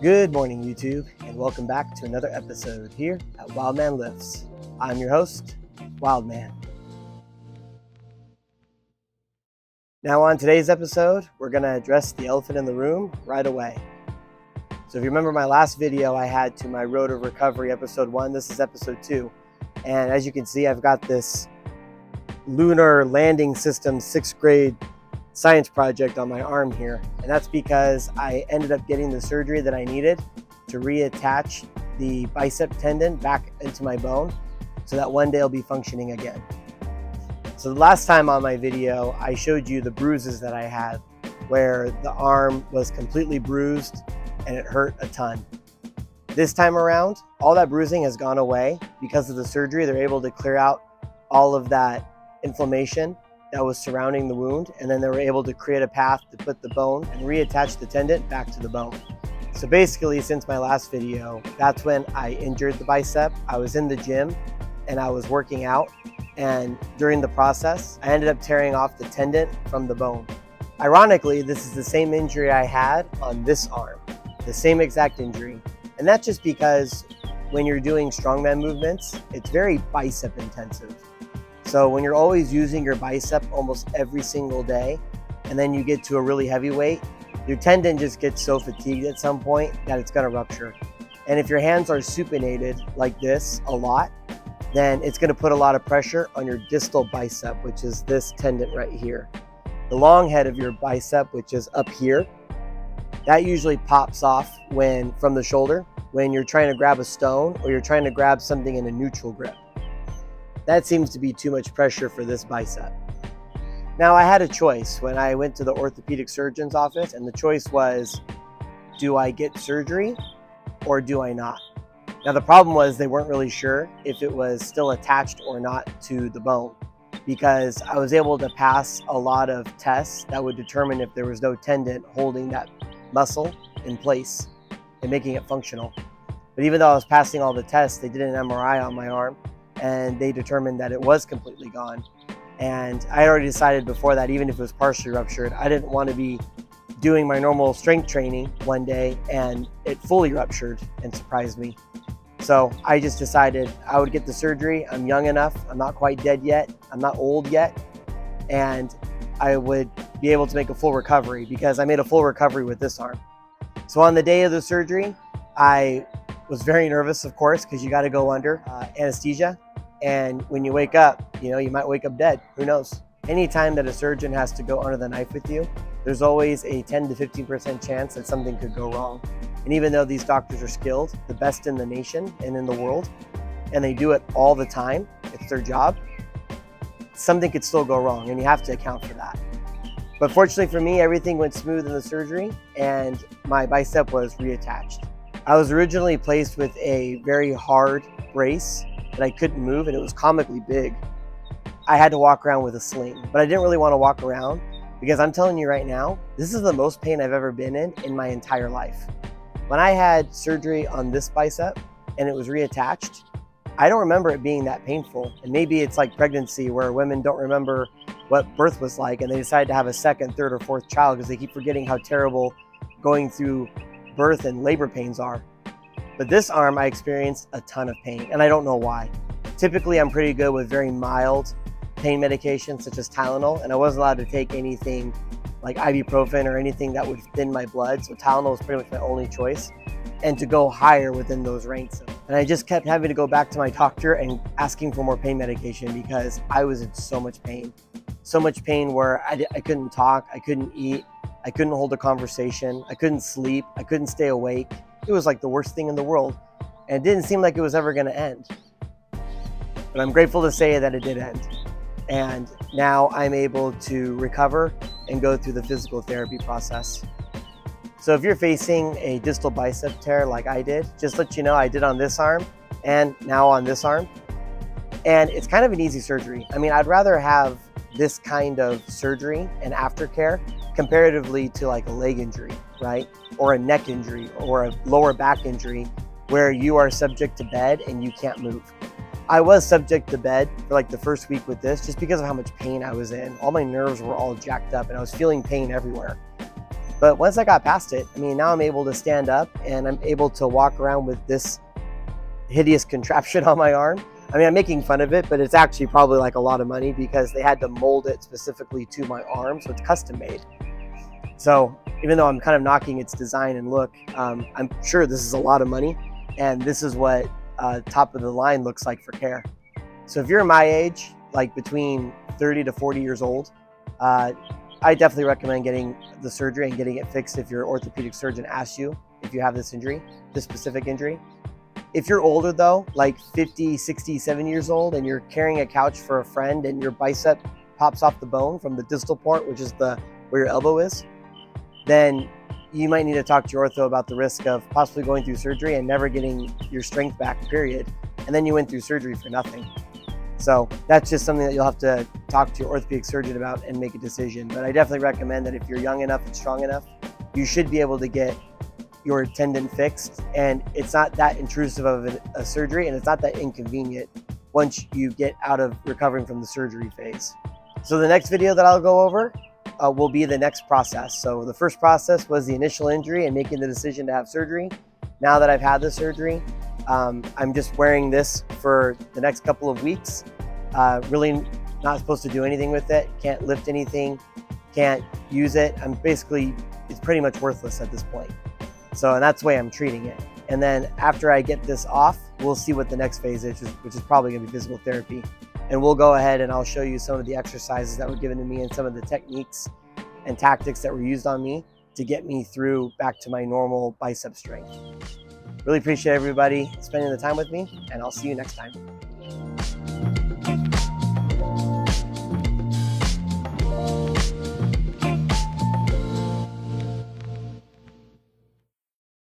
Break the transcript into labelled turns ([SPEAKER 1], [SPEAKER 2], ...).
[SPEAKER 1] Good morning, YouTube, and welcome back to another episode here at Wildman Lifts. I'm your host, Wildman. Now on today's episode, we're going to address the elephant in the room right away. So if you remember my last video I had to my Road to Recovery episode 1, this is episode 2. And as you can see, I've got this lunar landing system 6th grade science project on my arm here, and that's because I ended up getting the surgery that I needed to reattach the bicep tendon back into my bone so that one day it'll be functioning again. So the last time on my video I showed you the bruises that I had where the arm was completely bruised and it hurt a ton. This time around, all that bruising has gone away. Because of the surgery, they're able to clear out all of that inflammation that was surrounding the wound, and then they were able to create a path to put the bone and reattach the tendon back to the bone. So basically, since my last video, that's when I injured the bicep. I was in the gym and I was working out, and during the process, I ended up tearing off the tendon from the bone. Ironically, this is the same injury I had on this arm, the same exact injury. And that's just because when you're doing strongman movements, it's very bicep intensive. So when you're always using your bicep almost every single day, and then you get to a really heavy weight, your tendon just gets so fatigued at some point that it's gonna rupture. And if your hands are supinated like this a lot, then it's gonna put a lot of pressure on your distal bicep, which is this tendon right here. The long head of your bicep, which is up here, that usually pops off from the shoulder when you're trying to grab a stone or you're trying to grab something in a neutral grip. That seems to be too much pressure for this bicep. Now I had a choice when I went to the orthopedic surgeon's office, and the choice was, do I get surgery or do I not? Now the problem was they weren't really sure if it was still attached or not to the bone, because I was able to pass a lot of tests that would determine if there was no tendon holding that muscle in place and making it functional. But even though I was passing all the tests, they did an MRI on my arm, and they determined that it was completely gone. And I had already decided before that, even if it was partially ruptured, I didn't want to be doing my normal strength training one day and it fully ruptured and surprised me. So I just decided I would get the surgery. I'm young enough, I'm not quite dead yet, I'm not old yet, and I would be able to make a full recovery, because I made a full recovery with this arm. So on the day of the surgery, I was very nervous, of course, because you got to go under anesthesia. And when you wake up, you might wake up dead. Who knows? Anytime that a surgeon has to go under the knife with you, there's always a 10 to 15% chance that something could go wrong. And even though these doctors are skilled, the best in the nation and in the world, and they do it all the time, it's their job, something could still go wrong, and you have to account for that. But fortunately for me, everything went smooth in the surgery, and my bicep was reattached. I was originally placed with a very hard brace that I couldn't move, and it was comically big. I had to walk around with a sling, but I didn't really want to walk around, because I'm telling you right now, this is the most pain I've ever been in my entire life. When I had surgery on this bicep and it was reattached, I don't remember it being that painful. And maybe it's like pregnancy, where women don't remember what birth was like and they decide to have a second, third, or fourth child because they keep forgetting how terrible going through birth and labor pains are. But this arm, I experienced a ton of pain, and I don't know why. Typically, I'm pretty good with very mild pain medications such as Tylenol, and I wasn't allowed to take anything like ibuprofen or anything that would thin my blood, so Tylenol was pretty much my only choice, and to go higher within those ranks. And I just kept having to go back to my doctor and asking for more pain medication because I was in so much pain. So much pain where I couldn't talk, I couldn't eat, I couldn't hold a conversation, I couldn't sleep, I couldn't stay awake. It was like the worst thing in the world, and it didn't seem like it was ever going to end. But I'm grateful to say that it did end. And now I'm able to recover and go through the physical therapy process. So if you're facing a distal bicep tear like I did, just let you know I did on this arm and now on this arm. And it's kind of an easy surgery. I mean, I'd rather have this kind of surgery and aftercare comparatively to like a leg injury, right? Or a neck injury or a lower back injury where you are subject to bed and you can't move. I was subject to bed for like the first week with this just because of how much pain I was in. All my nerves were all jacked up and I was feeling pain everywhere. But once I got past it, I mean, now I'm able to stand up and I'm able to walk around with this hideous contraption on my arm. I mean, I'm making fun of it, but it's actually probably like a lot of money because they had to mold it specifically to my arm, so it's custom made. So even though I'm kind of knocking its design and look, I'm sure this is a lot of money, and this is what top of the line looks like for care. So if you're my age, like between 30 to 40 years old, I definitely recommend getting the surgery and getting it fixed if your orthopedic surgeon asks you if you have this injury, this specific injury. If you're older though, like 50, 60, 70 years old, and you're carrying a couch for a friend and your bicep pops off the bone from the distal part, which is where your elbow is, then you might need to talk to your ortho about the risk of possibly going through surgery and never getting your strength back, period. And then you went through surgery for nothing. So that's just something that you'll have to talk to your orthopedic surgeon about and make a decision. But I definitely recommend that if you're young enough and strong enough, you should be able to get your tendon fixed, and it's not that intrusive of a surgery, and it's not that inconvenient once you get out of recovering from the surgery phase. So the next video that I'll go over will be the next process. So the first process was the initial injury and making the decision to have surgery. Now that I've had the surgery, I'm just wearing this for the next couple of weeks. Really not supposed to do anything with it. Can't lift anything, can't use it. It's pretty much worthless at this point. So, and that's the way I'm treating it. And then after I get this off, we'll see what the next phase is, which is probably gonna be physical therapy. And we'll go ahead and I'll show you some of the exercises that were given to me and some of the techniques and tactics that were used on me to get me through back to my normal bicep strength. Really appreciate everybody spending the time with me, and I'll see you next time.